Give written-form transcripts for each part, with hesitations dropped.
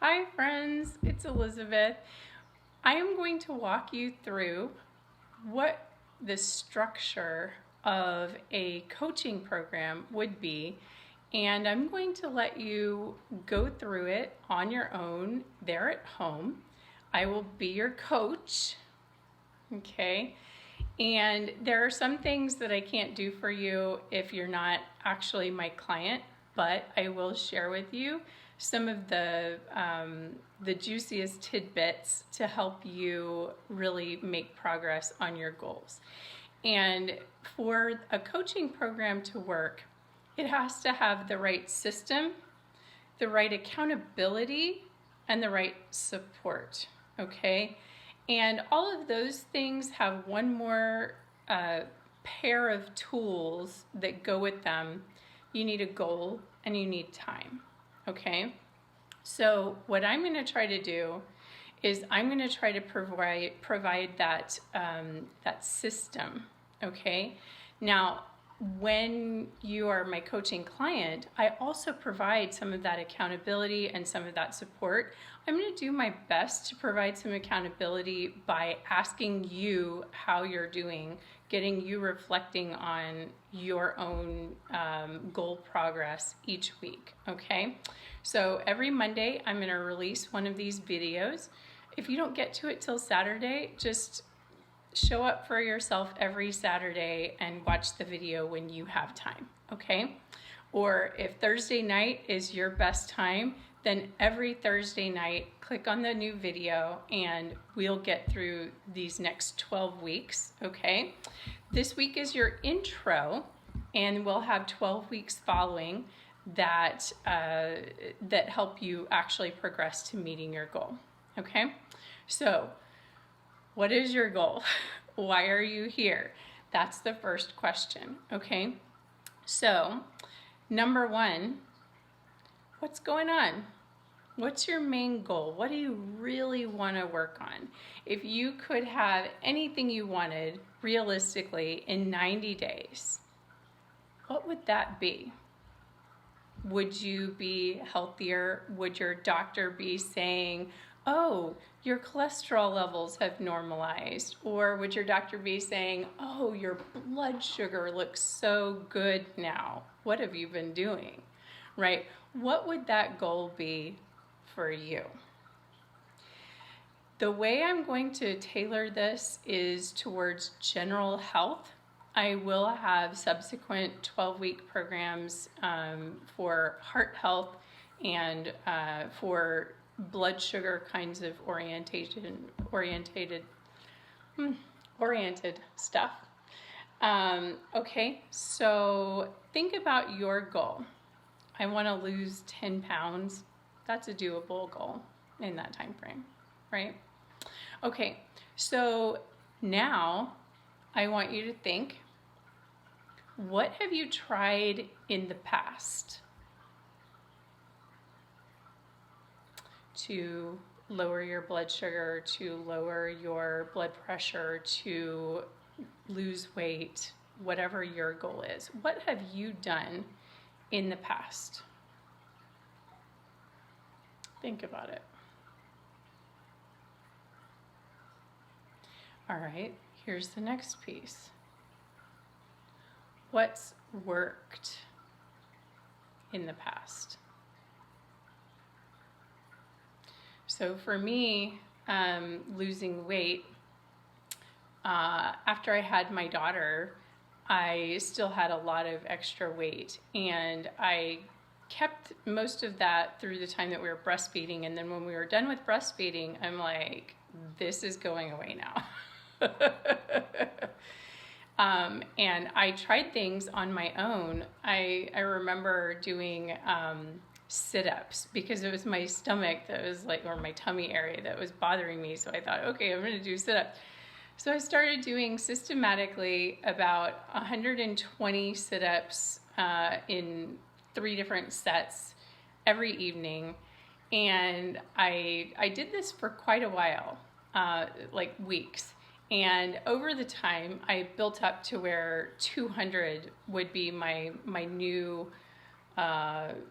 Hi friends, it's Elizabeth. I am going to walk you through what the structure of a coaching program would be, and I'm going to let you go through it on your own there at home. I will be your coach, okay? And there are some things that I can't do for you if you're not actually my client, but I will share with you some of the juiciest tidbits to help you really make progress on your goals. And for a coaching program to work, it has to have the right system, the right accountability, and the right support, okay? And all of those things have one more pair of tools that go with them. You need a goal and you need time, okay? So what I'm going to try to do is I'm going to try to provide that that system, okay? Now, when you are my coaching client, I also provide some of that accountability and some of that support. I'm going to do my best to provide some accountability by asking you how you're doing, getting you reflecting on your own goal progress each week, okay? So every Monday, I'm going to release one of these videos. If you don't get to it till Saturday, just show up for yourself every Saturday and watch the video when you have time, okay? Or if Thursday night is your best time, then every Thursday night, click on the new video and we'll get through these next 12 weeks, okay? This week is your intro, and we'll have 12 weeks following that that help you actually progress to meeting your goal, okay? So, what is your goal? Why are you here? That's the first question, okay? So, number one, what's going on? What's your main goal? What do you really want to work on? If you could have anything you wanted realistically in 90 days, what would that be? Would you be healthier? Would your doctor be saying, oh, your cholesterol levels have normalized? Or would your doctor be saying, oh, your blood sugar looks so good now? What have you been doing? Right? What would that goal be for you? The way I'm going to tailor this is towards general health. I will have subsequent 12-week programs for heart health and for blood sugar kinds of oriented stuff. Okay, so think about your goal. I want to lose 10 pounds. That's a doable goal in that time frame, right? Okay, so now I want you to think, what have you tried in the past to lower your blood sugar, to lower your blood pressure, to lose weight, whatever your goal is? What have you done in the past? Think about it. All right, here's the next piece. What's worked in the past? So for me, losing weight, after I had my daughter, I still had a lot of extra weight, and I kept most of that through the time that we were breastfeeding. And then when we were done with breastfeeding, I'm like, this is going away now. And I tried things on my own. I remember doing sit-ups because it was my stomach that was like, or my tummy area that was bothering me. So I thought, okay, I'm going to do sit-ups. So I started doing systematically about 120 sit-ups in 3 different sets every evening. And I did this for quite a while, like weeks. And over the time, I built up to where 200 would be my new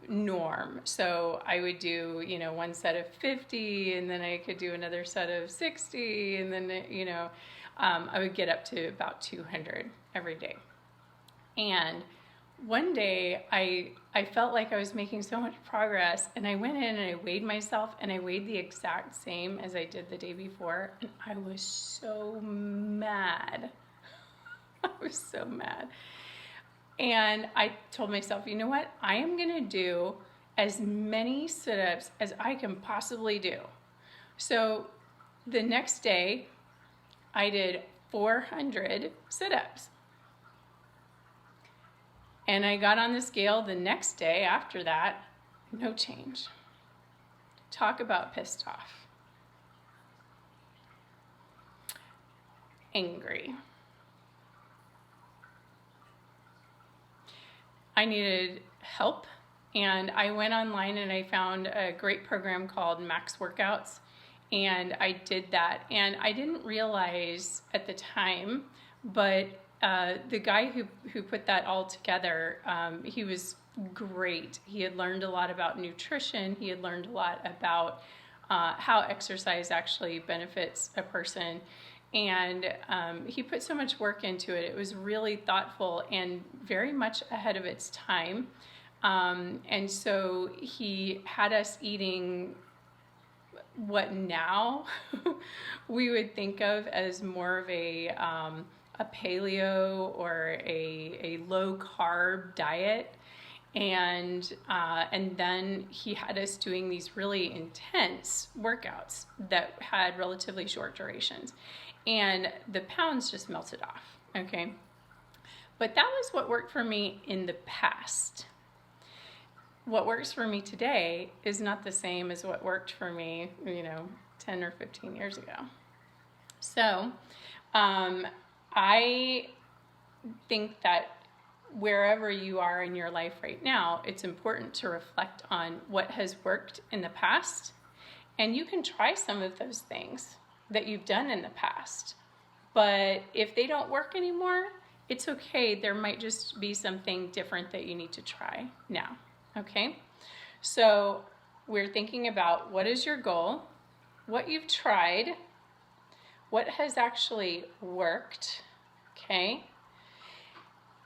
norm. So I would do, one set of 50, and then I could do another set of 60, and then, I would get up to about 200 every day. And one day I felt like I was making so much progress, and I went in and I weighed myself, and I weighed the exact same as I did the day before, and I was so mad. I was so mad. And I told myself, you know what? I am going to do as many sit-ups as I can possibly do. So the next day, I did 400 sit-ups. And I got on the scale the next day after that, no change. Talk about pissed off. Angry. I needed help, and I went online and I found a great program called Max Workouts, and I did that. And I didn't realize at the time, but the guy who put that all together, he was great. He had learned a lot about nutrition. He had learned a lot about how exercise actually benefits a person. And he put so much work into it. It was really thoughtful and very much ahead of its time. And so he had us eating what now we would think of as more of a paleo or a low carb diet. And then he had us doing these really intense workouts that had relatively short durations. And the pounds just melted off, okay? But that was what worked for me in the past. What works for me today is not the same as what worked for me, 10 or 15 years ago. So I think that wherever you are in your life right now, it's important to reflect on what has worked in the past. And you can try some of those things that you've done in the past. But if they don't work anymore, it's okay. There might just be something different that you need to try now, okay? So we're thinking about what is your goal, what you've tried, what has actually worked, okay?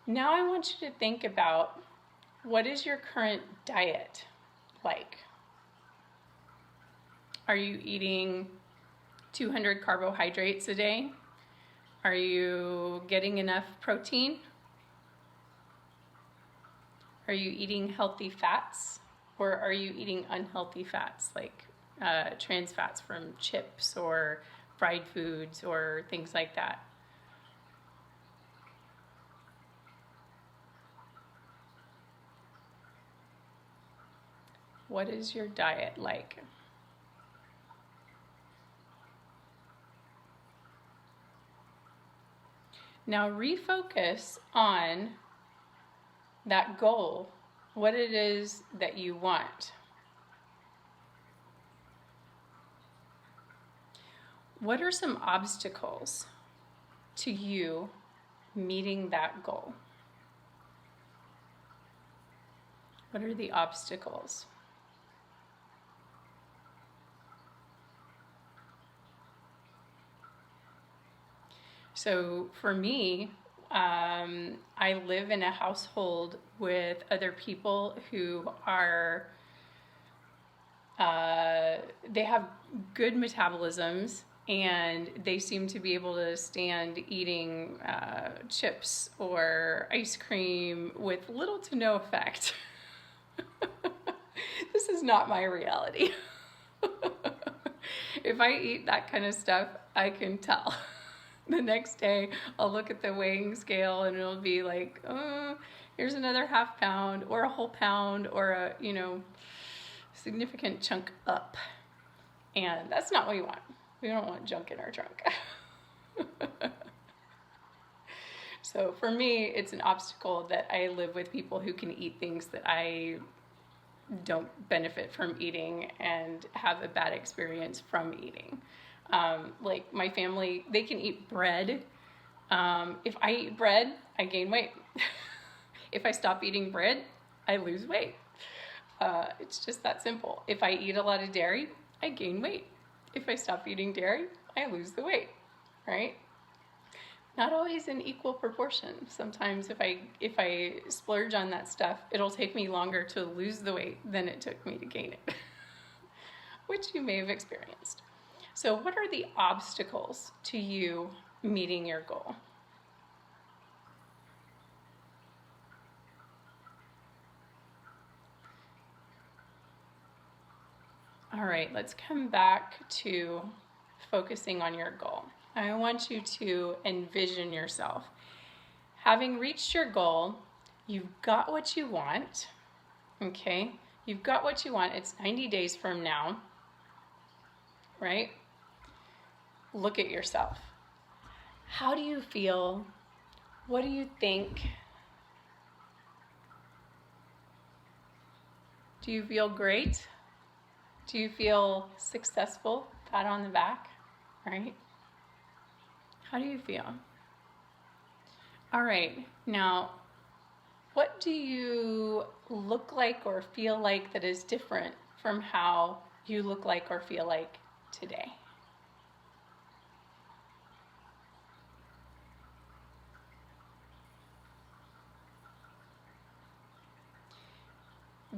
Now I want you to think about what is your current diet like? Are you eating 200 carbohydrates a day? Are you getting enough protein? Are you eating healthy fats? Or are you eating unhealthy fats like trans fats from chips or fried foods or things like that? What is your diet like? Now refocus on that goal, what it is that you want. What are some obstacles to you meeting that goal? What are the obstacles? So for me, I live in a household with other people who are, they have good metabolisms, and they seem to be able to stand eating chips or ice cream with little to no effect. This is not my reality. If I eat that kind of stuff, I can tell. The next day, I'll look at the weighing scale and it'll be like, oh, here's another half pound or a whole pound or a, significant chunk up. And that's not what we want. We don't want junk in our trunk. So for me, it's an obstacle that I live with people who can eat things that I don't benefit from eating and have a bad experience from eating. Like my family, they can eat bread. If I eat bread, I gain weight. If I stop eating bread, I lose weight. It's just that simple. If I eat a lot of dairy, I gain weight. If I stop eating dairy, I lose the weight, right? Not always in equal proportion. Sometimes if I splurge on that stuff, it'll take me longer to lose the weight than it took me to gain it, which you may have experienced. So what are the obstacles to you meeting your goal? All right, let's come back to focusing on your goal. I want you to envision yourself. Having reached your goal, you've got what you want, okay? You've got what you want. It's 90 days from now, right? Look at yourself. How do you feel? What do you think? Do you feel great? Do you feel successful? Pat on the back, right? How do you feel? All right, now, what do you look like or feel like that is different from how you look like or feel like today?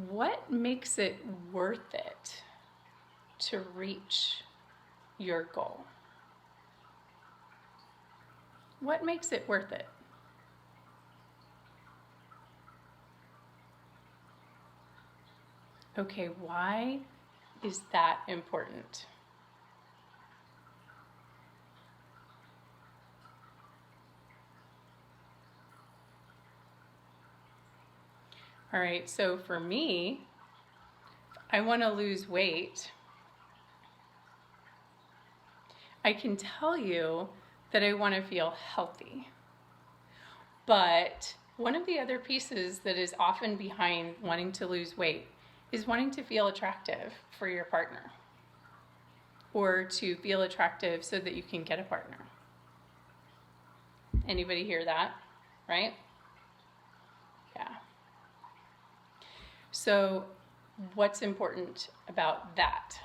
What makes it worth it to reach your goal? What makes it worth it? Okay, why is that important? All right, so for me, I want to lose weight. I can tell you that I want to feel healthy. But one of the other pieces that is often behind wanting to lose weight is wanting to feel attractive for your partner, or to feel attractive so that you can get a partner. Anybody hear that? Right? Yeah. So what's important about that?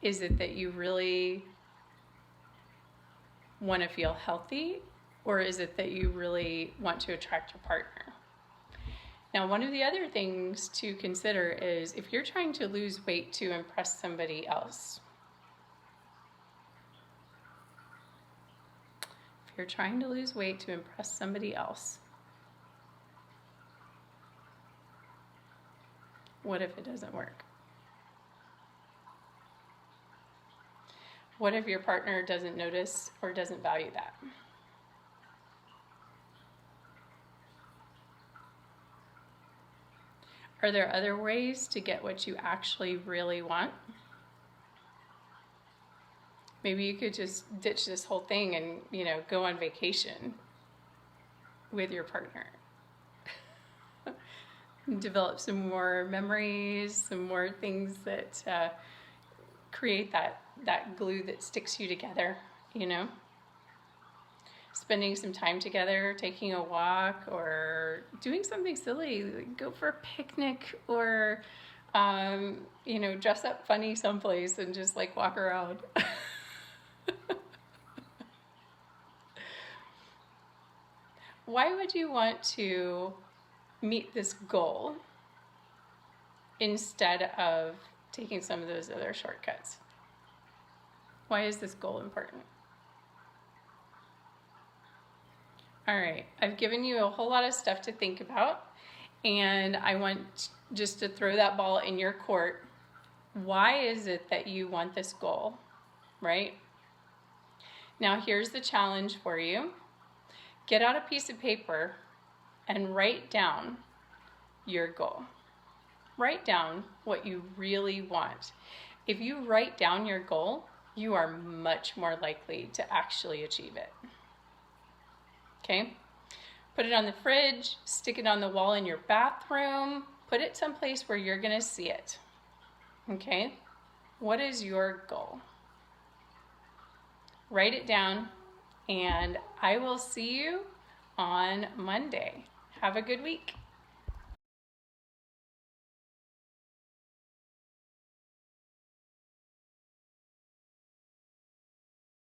Is it that you really want to feel healthy, or is it that you really want to attract your partner? Now, one of the other things to consider is if you're trying to lose weight to impress somebody else. If you're trying to lose weight to impress somebody else, what if it doesn't work? What if your partner doesn't notice or doesn't value that? Are there other ways to get what you actually really want? Maybe you could just ditch this whole thing and, go on vacation with your partner. Develop some more memories, some more things that create that glue that sticks you together, Spending some time together, taking a walk, or doing something silly, like go for a picnic, or, dress up funny someplace and just walk around. Why would you want to meet this goal instead of taking some of those other shortcuts? Why is this goal important? All right, I've given you a whole lot of stuff to think about, and I want just to throw that ball in your court. Why is it that you want this goal, right? Now, here's the challenge for you. Get out a piece of paper and write down your goal. Write down what you really want. If you write down your goal, you are much more likely to actually achieve it. Okay? Put it on the fridge, stick it on the wall in your bathroom, put it someplace where you're going to see it. Okay? What is your goal? Write it down, and I will see you on Monday. Have a good week.